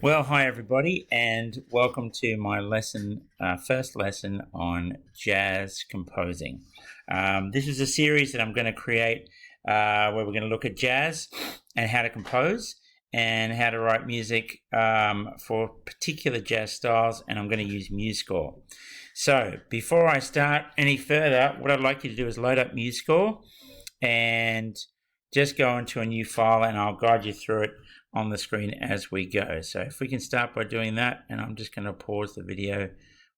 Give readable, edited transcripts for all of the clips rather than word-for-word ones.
Well, hi everybody, and welcome to my first lesson on jazz composing. This is a series that I'm going to create where we're going to look at jazz and how to compose and how to write music for particular jazz styles, and I'm going to use MuseScore. So, before I start any further, what I'd like you to do is load up MuseScore and just go into a new file, and I'll guide you through it on the screen as we go. So if we can start by doing that, and I'm just going to pause the video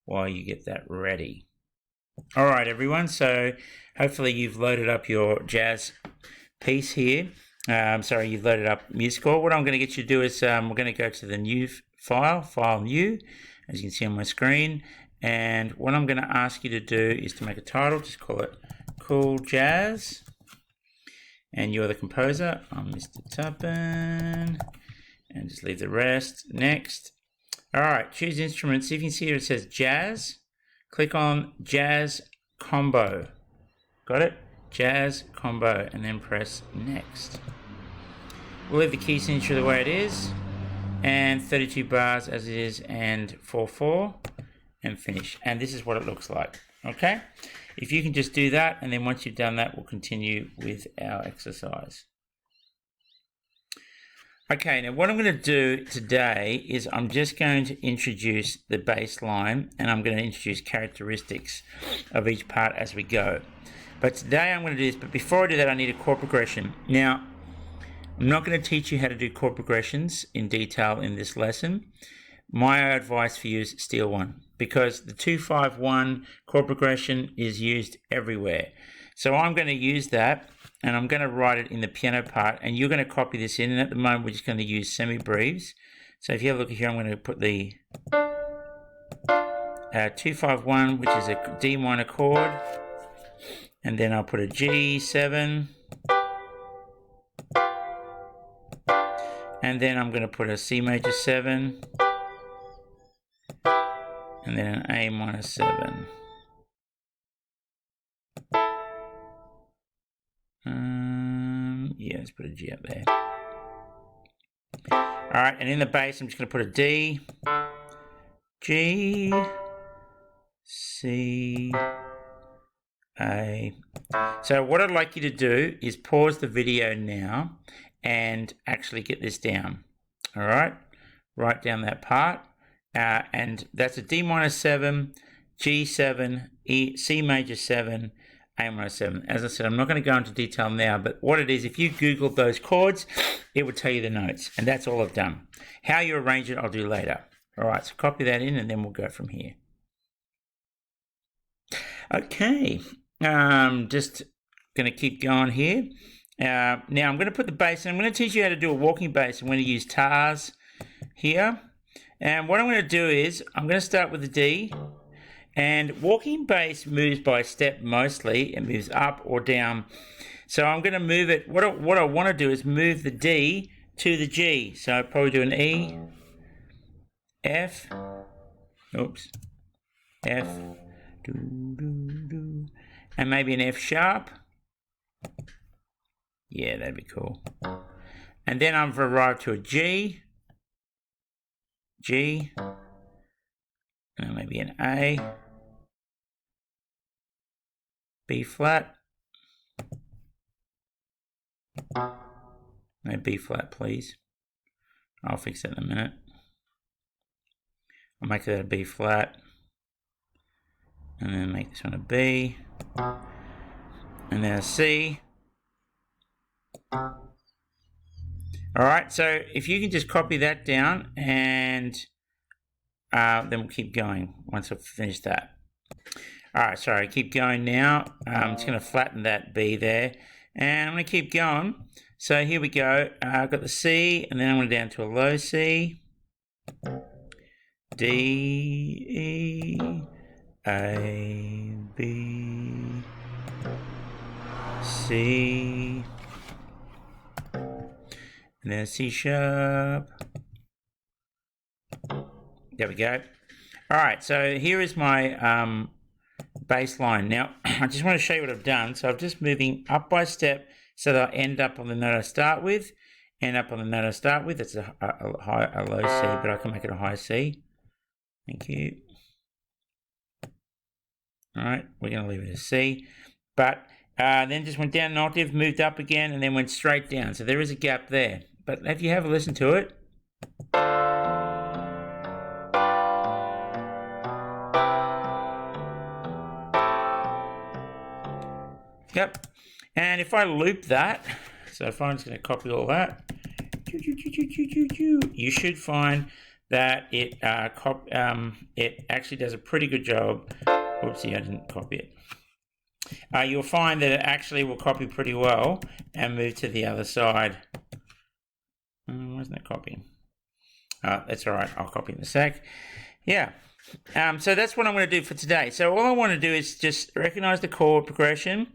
while you get that ready. All right, everyone, so hopefully you've loaded up your jazz piece here. You've loaded up MuseScore. What I'm going to get you to do is we're going to go to the new file new, as you can see on my screen. And what I'm going to ask you to do is to make a title, just call it Cool Jazz. And you're the composer. I'm Mr. Tuppen. And just leave the rest. Next. All right, choose instrument. See if you can see here it says jazz. Click on jazz combo. Got it? Jazz combo. And then press next. We'll leave the key signature the way it is. And 32 bars as it is. And 4/4. And finish. And this is what it looks like. Okay? If you can just do that, and then once you've done that, we'll continue with our exercise. Okay, now what I'm going to do today is I'm just going to introduce the bass line, and I'm going to introduce characteristics of each part as we go. But today I'm going to do this, but before I do that, I need a chord progression. Now, I'm not going to teach you how to do chord progressions in detail in this lesson. My advice for you is steal one, because the 2-5-1 chord progression is used everywhere. So I'm going to use that, and I'm going to write it in the piano part, and you're going to copy this in, and at the moment we're just going to use semi-breves. So if you have a look here, I'm going to put the 2-5-1, which is a D minor chord, and then I'll put a G7, and then I'm going to put a C major 7, and then an A minor 7. Let's put a G up there. Alright, and in the bass I'm just going to put a D, G, C, A. So what I'd like you to do is pause the video now and actually get this down. Alright, write down that part. And that's a D minor 7, G7, E, C major 7, A minor 7. As I said, I'm not going to go into detail now, but what it is, if you Googled those chords, it would tell you the notes, and that's all I've done. How you arrange it, I'll do later. All right, so copy that in, and then we'll go from here. Okay, just going to keep going here. Now I'm going to put the bass in. I'm going to teach you how to do a walking bass. I'm going to use tars here. And what I'm going to do is, I'm going to start with the D, and walking bass moves by step mostly. It moves up or down. So I'm going to move it, what I want to do is move the D to the G. So I'll probably do an E, F, oops, F, and maybe an F sharp. Yeah, that'd be cool. And then I've arrived to a G, G, and maybe an A, B flat, no B flat please, I'll fix that in a minute. I'll make that a B flat, and then make this one a B, and then a C. Alright, so if you can just copy that down, and then we'll keep going once I've finished that. Alright, sorry, keep going now. I'm just going to flatten that B there, and I'm going to keep going. So here we go. I've got the C, and then I'm going down to a low C, D, E, A, B, C, and then a C sharp. There we go. All right, so here is my bass line. Now, I just want to show you what I've done. So I'm just moving up by step so that I end up on the note I start with, end up on the note I start with. It's a low C, but I can make it a high C. Thank you. All right, we're going to leave it as C. But then just went down an octave, moved up again, and then went straight down. So there is a gap there. But if you have a listen to it. Yep. And if I loop that, so if I'm just going to copy all that, you should find that it actually does a pretty good job. Oopsie, I didn't copy it. You'll find that it actually will copy pretty well and move to the other side. Wasn't it copying? That's all right. I'll copy in a sec. Yeah. So that's what I'm going to do for today. So all I want to do is just recognize the chord progression,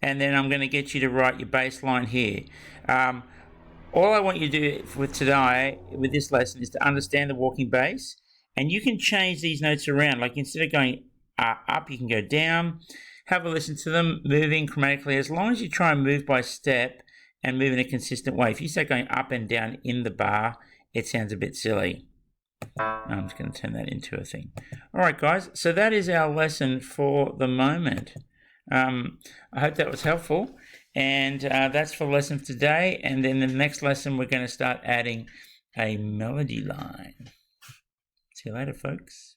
and then I'm going to get you to write your bass line here. All I want you to do with today, with this lesson, is to understand the walking bass, and you can change these notes around. Like instead of going up, you can go down. Have a listen to them moving chromatically. As long as you try and move by step and move in a consistent way. If you start going up and down in the bar, it sounds a bit silly. I'm just going to turn that into a thing. All right, guys. So that is our lesson for the moment. I hope that was helpful. And that's for lesson today. And then the next lesson, we're going to start adding a melody line. See you later, folks.